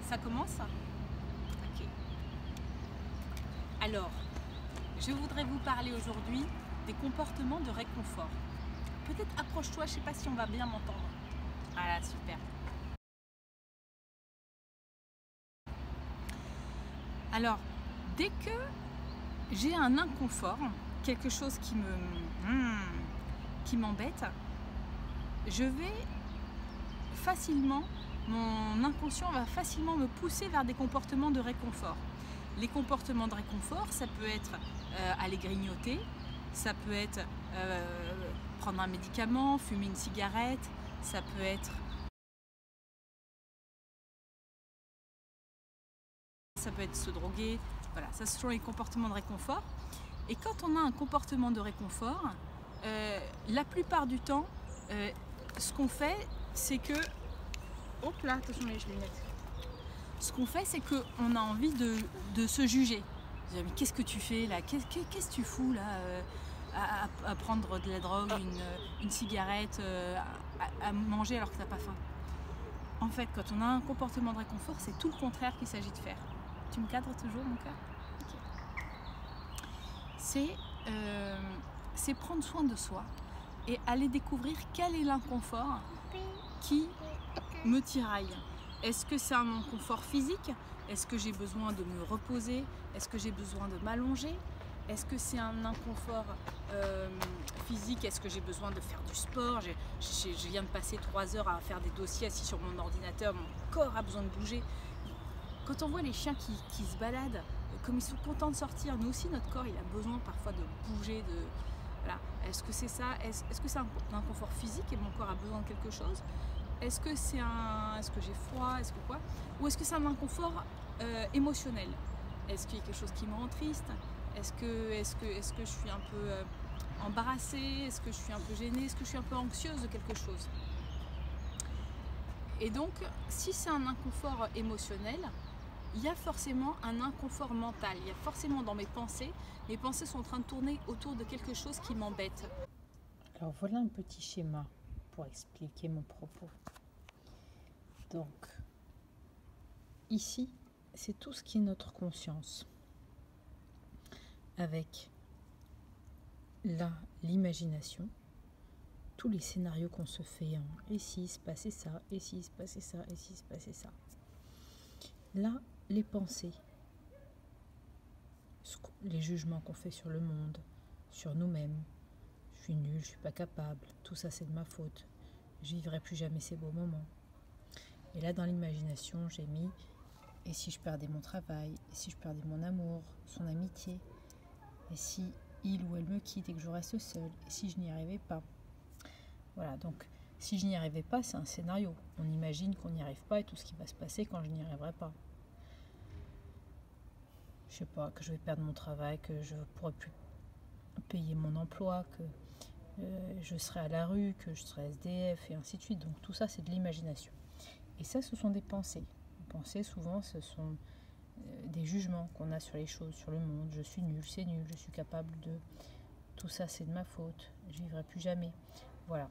Ça commence? Ok. Alors, je voudrais vous parler aujourd'hui des comportements de réconfort. Peut-être approche-toi, je ne sais pas si on va bien m'entendre. Voilà, super. Alors, dès que j'ai un inconfort, quelque chose qui m'embête, je vais facilement, mon inconscient va facilement me pousser vers des comportements de réconfort. Les comportements de réconfort, ça peut être aller grignoter, ça peut être prendre un médicament, fumer une cigarette, ça peut être se droguer. Voilà, ça ce sont les comportements de réconfort. Et quand on a un comportement de réconfort, la plupart du temps, ce qu'on fait, c'est que... Hop là, attention les lunettes. Ce qu'on fait, c'est qu'on a envie de se juger. Mais qu'est-ce que tu fais là? Qu'est-ce que tu fous là à prendre de la drogue, une cigarette, à manger alors que tu n'as pas faim? En fait, quand on a un comportement de réconfort, c'est tout le contraire qu'il s'agit de faire. Tu me cadres toujours, mon cœur? Okay. C'est prendre soin de soi et aller découvrir quel est l'inconfort qui me tiraille. Est-ce que c'est un inconfort physique? Est-ce que j'ai besoin de me reposer? Est-ce que j'ai besoin de m'allonger? Est-ce que c'est un inconfort physique? Est-ce que j'ai besoin de faire du sport? Je viens de passer 3 heures à faire des dossiers assis sur mon ordinateur, mon corps a besoin de bouger. Quand on voit les chiens qui se baladent, comme ils sont contents de sortir, nous aussi notre corps il a besoin parfois de bouger, voilà. Est-ce que c'est ça? Est-ce que c'est un inconfort physique et mon corps a besoin de quelque chose? Est-ce que j'ai froid? Est-ce que quoi? Ou est-ce que c'est un inconfort émotionnel? Est-ce qu'il y a quelque chose qui me rend triste? Est-ce que je suis un peu embarrassée? Est-ce que je suis un peu gênée? Est-ce que je suis un peu anxieuse de quelque chose? Et donc, si c'est un inconfort émotionnel, il y a forcément un inconfort mental. Il y a forcément dans mes pensées sont en train de tourner autour de quelque chose qui m'embête. Alors voilà un petit schéma pour expliquer mon propos. Donc, ici, c'est tout ce qui est notre conscience. Avec l'imagination, tous les scénarios qu'on se fait, et s'il se passait ça, et s'il se passait ça, et s'il se passait ça. Là, les pensées, les jugements qu'on fait sur le monde, sur nous-mêmes, je suis nulle, je suis pas capable, tout ça c'est de ma faute, je vivrai plus jamais ces beaux moments. Et là dans l'imagination j'ai mis, et si je perdais mon travail, et si je perdais mon amour, son amitié, et si il ou elle me quitte et que je reste seule, et si je n'y arrivais pas. Voilà, donc si je n'y arrivais pas, c'est un scénario. On imagine qu'on n'y arrive pas et tout ce qui va se passer quand je n'y arriverai pas. Je sais pas, que je vais perdre mon travail, que je ne pourrai plus payer mon emploi, que je serai à la rue, que je serai SDF et ainsi de suite. Donc tout ça c'est de l'imagination. Et ça ce sont des pensées. Les pensées souvent ce sont des jugements qu'on a sur les choses, sur le monde. Je suis nulle, c'est nul, je suis capable de... Tout ça c'est de ma faute, je vivrai plus jamais. Voilà.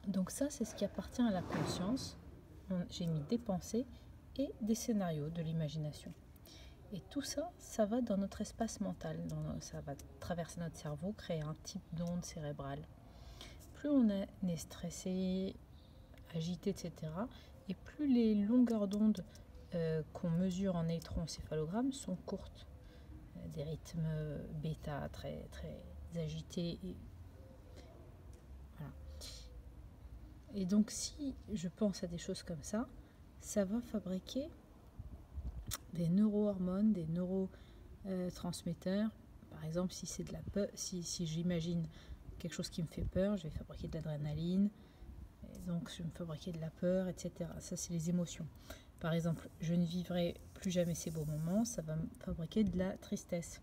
Donc ça c'est ce qui appartient à la conscience. J'ai mis des pensées et des scénarios de l'imagination. Et tout ça, ça va dans notre espace mental, ça va traverser notre cerveau, créer un type d'onde cérébrale. Plus on est stressé, agité, etc., et plus les longueurs d'onde qu'on mesure en électroencéphalogramme sont courtes. Des rythmes bêta très, très agités. Voilà. Et donc si je pense à des choses comme ça va fabriquer des neurohormones, des neurotransmetteurs. Par exemple, si c'est de la peur, si j'imagine quelque chose qui me fait peur, je vais fabriquer de l'adrénaline, donc je vais me fabriquer de la peur, etc. Ça, c'est les émotions. Par exemple, je ne vivrai plus jamais ces beaux moments, ça va me fabriquer de la tristesse.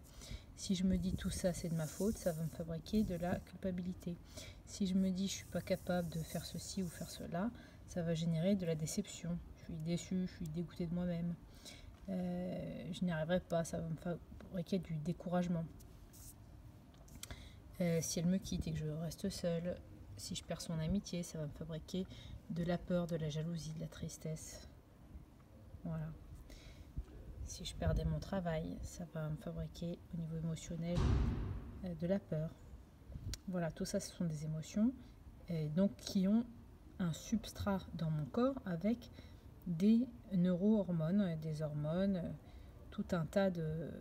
Si je me dis tout ça, c'est de ma faute, ça va me fabriquer de la culpabilité. Si je me dis je suis pas capable de faire ceci ou faire cela, ça va générer de la déception. Je suis déçue, je suis dégoûtée de moi-même. Je n'y arriverai pas, ça va me fabriquer du découragement. Si elle me quitte et que je reste seule, si je perds son amitié, ça va me fabriquer de la peur, de la jalousie, de la tristesse. Voilà. Si je perdais mon travail, ça va me fabriquer au niveau émotionnel de la peur. Voilà, tout ça, ce sont des émotions donc qui ont un substrat dans mon corps avec des neurohormones, des hormones, tout un tas de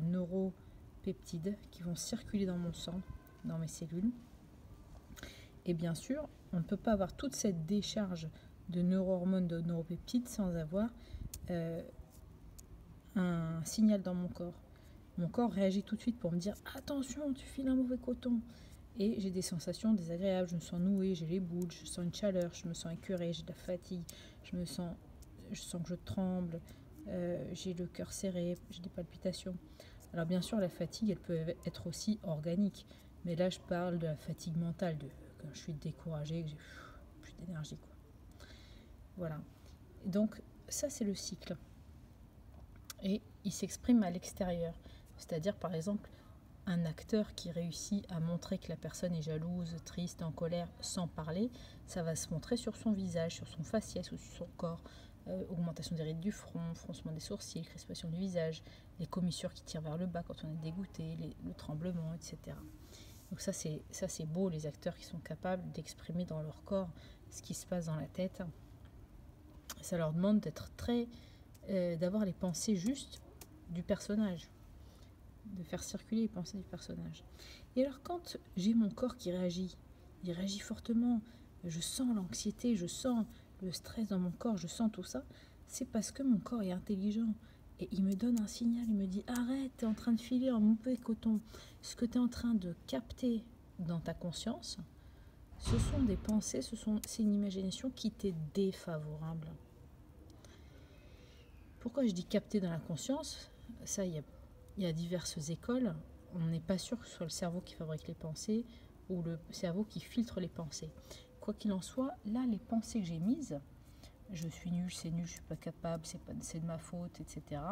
neuropeptides qui vont circuler dans mon sang, dans mes cellules. Et bien sûr, on ne peut pas avoir toute cette décharge de neurohormones, de neuropeptides sans avoir un signal dans mon corps. Mon corps réagit tout de suite pour me dire « Attention, tu files un mauvais coton !» Et j'ai des sensations désagréables, je me sens nouée, j'ai les boules, je sens une chaleur, je me sens écœurée, j'ai de la fatigue, je sens que je tremble, j'ai le cœur serré, j'ai des palpitations. Alors bien sûr, la fatigue, elle peut être aussi organique, mais là, je parle de la fatigue mentale, quand je suis découragée, que j'ai plus d'énergie, quoi. Voilà. Donc, ça, c'est le cycle. Et il s'exprime à l'extérieur. C'est-à-dire, par exemple, un acteur qui réussit à montrer que la personne est jalouse, triste, en colère, sans parler, ça va se montrer sur son visage, sur son faciès ou sur son corps. Augmentation des rides du front, froncement des sourcils, crispation du visage, les commissures qui tirent vers le bas quand on est dégoûté, le tremblement, etc. Donc ça c'est beau, les acteurs qui sont capables d'exprimer dans leur corps ce qui se passe dans la tête. Ça leur demande d'être d'avoir les pensées justes du personnage, de faire circuler les pensées du personnage. Et alors quand j'ai mon corps qui réagit, il réagit fortement, je sens l'anxiété, je sens le stress dans mon corps, je sens tout ça, c'est parce que mon corps est intelligent. Et il me donne un signal, il me dit « Arrête, tu es en train de filer un mauvais coton. » Ce que tu es en train de capter dans ta conscience, ce sont des pensées, c'est une imagination qui t'est défavorable. Pourquoi je dis capter dans la conscience? Ça, il y a diverses écoles. On n'est pas sûr que ce soit le cerveau qui fabrique les pensées ou le cerveau qui filtre les pensées. Quoi qu'il en soit, là, les pensées que j'ai mises, je suis nulle, je ne suis pas capable, c'est de ma faute, etc.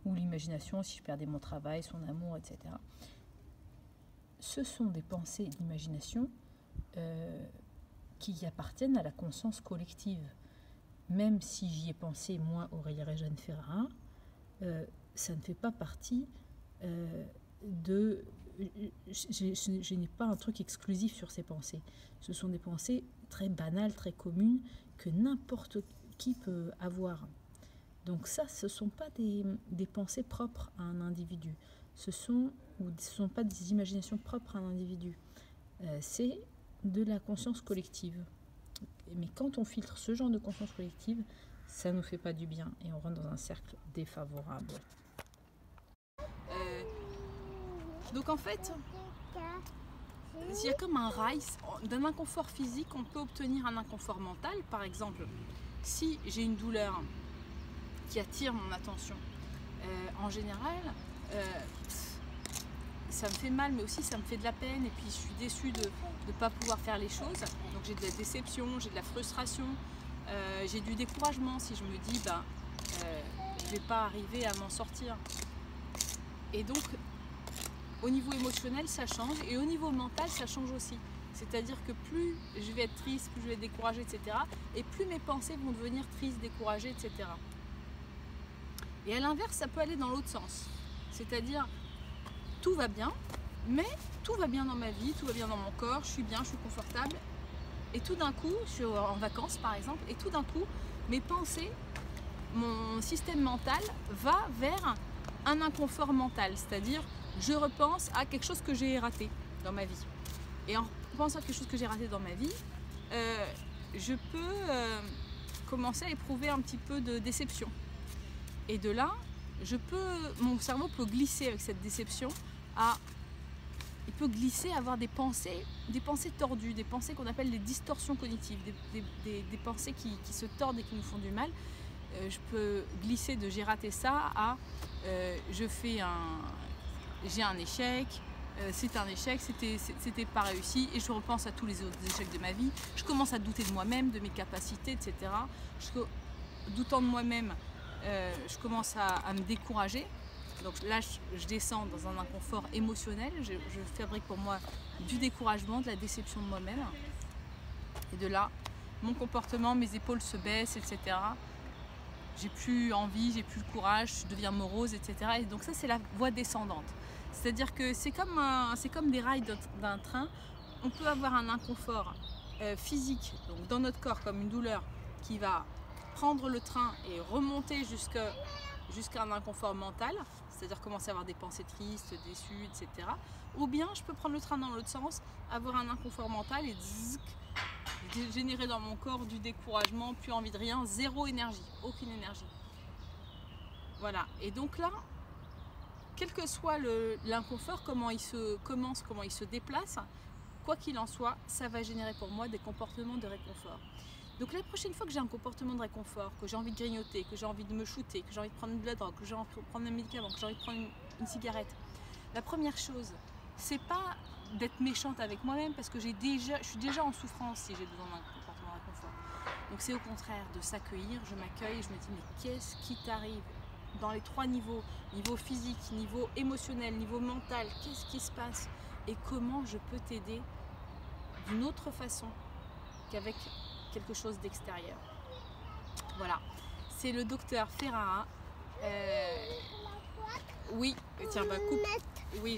Ou l'imagination, si je perdais mon travail, son amour, etc. Ce sont des pensées d'imagination qui appartiennent à la conscience collective. Même si j'y ai pensé, moi, Aurélie Réjeanne Ferrarin, ça ne fait pas partie de... Je n'ai pas un truc exclusif sur ces pensées. Ce sont des pensées très banales, très communes, que n'importe qui peut avoir. Donc ça, ce ne sont pas des pensées propres à un individu. Ce sont pas des imaginations propres à un individu. C'est de la conscience collective. Mais quand on filtre ce genre de conscience collective, ça ne nous fait pas du bien et on rentre dans un cercle défavorable. Donc en fait, il y a comme un rail. D'un inconfort physique, on peut obtenir un inconfort mental. Par exemple, si j'ai une douleur qui attire mon attention, en général, ça me fait mal, mais aussi ça me fait de la peine. Et puis je suis déçue de ne pas pouvoir faire les choses. Donc j'ai de la déception, j'ai de la frustration, j'ai du découragement si je me dis je ne vais pas arriver à m'en sortir. Et donc au niveau émotionnel ça change et au niveau mental ça change aussi. C'est-à-dire que plus je vais être triste, plus je vais être découragée, etc. Et plus mes pensées vont devenir tristes, découragées, etc. Et à l'inverse, ça peut aller dans l'autre sens. C'est-à-dire, tout va bien, mais tout va bien dans ma vie, tout va bien dans mon corps, je suis bien, je suis confortable. Et tout d'un coup, je suis en vacances par exemple, et tout d'un coup, mes pensées, mon système mental va vers un inconfort mental. C'est-à-dire, je repense à quelque chose que j'ai raté dans ma vie. Et en pensant à quelque chose que j'ai raté dans ma vie, je peux commencer à éprouver un petit peu de déception. Et de là, mon cerveau peut glisser avec cette déception il peut glisser à avoir des pensées tordues, des pensées qu'on appelle des distorsions cognitives, des pensées qui se tordent et qui nous font du mal. Je peux glisser de j'ai raté ça à j'ai un échec, c'est un échec, c'était pas réussi et je repense à tous les autres échecs de ma vie. Je commence à douter de moi-même, de mes capacités, etc. Doutant de moi-même, je commence à me décourager. Donc là, je descends dans un inconfort émotionnel. Je fabrique pour moi du découragement, de la déception de moi-même. Et de là, mon comportement, mes épaules se baissent, etc. j'ai plus envie, j'ai plus le courage, je deviens morose, etc. Et donc ça, c'est la voie descendante. C'est-à-dire que c'est comme des rails d'un train. On peut avoir un inconfort physique, donc dans notre corps, comme une douleur qui va prendre le train et remonter jusqu'à un inconfort mental, c'est-à-dire commencer à avoir des pensées tristes, déçues, etc. Ou bien je peux prendre le train dans l'autre sens, avoir un inconfort mental et générer dans mon corps du découragement, plus envie de rien, zéro énergie, aucune énergie. Voilà, et donc là, quel que soit l'inconfort, comment il se commence, comment il se déplace, quoi qu'il en soit, ça va générer pour moi des comportements de réconfort. Donc la prochaine fois que j'ai un comportement de réconfort, que j'ai envie de grignoter, que j'ai envie de me shooter, que j'ai envie de prendre de la drogue, que j'ai envie de prendre un médicament, que j'ai envie de prendre une cigarette, la première chose, c'est pas d'être méchante avec moi-même parce que je suis déjà en souffrance si j'ai besoin d'un comportement de réconfort. Donc c'est au contraire de s'accueillir, je m'accueille, je me dis mais qu'est-ce qui t'arrive dans les 3 niveaux, niveau physique, niveau émotionnel, niveau mental, qu'est-ce qui se passe et comment je peux t'aider d'une autre façon qu'avec quelque chose d'extérieur. Voilà, c'est le docteur Ferrara. Oui, tiens, coupe. Oui,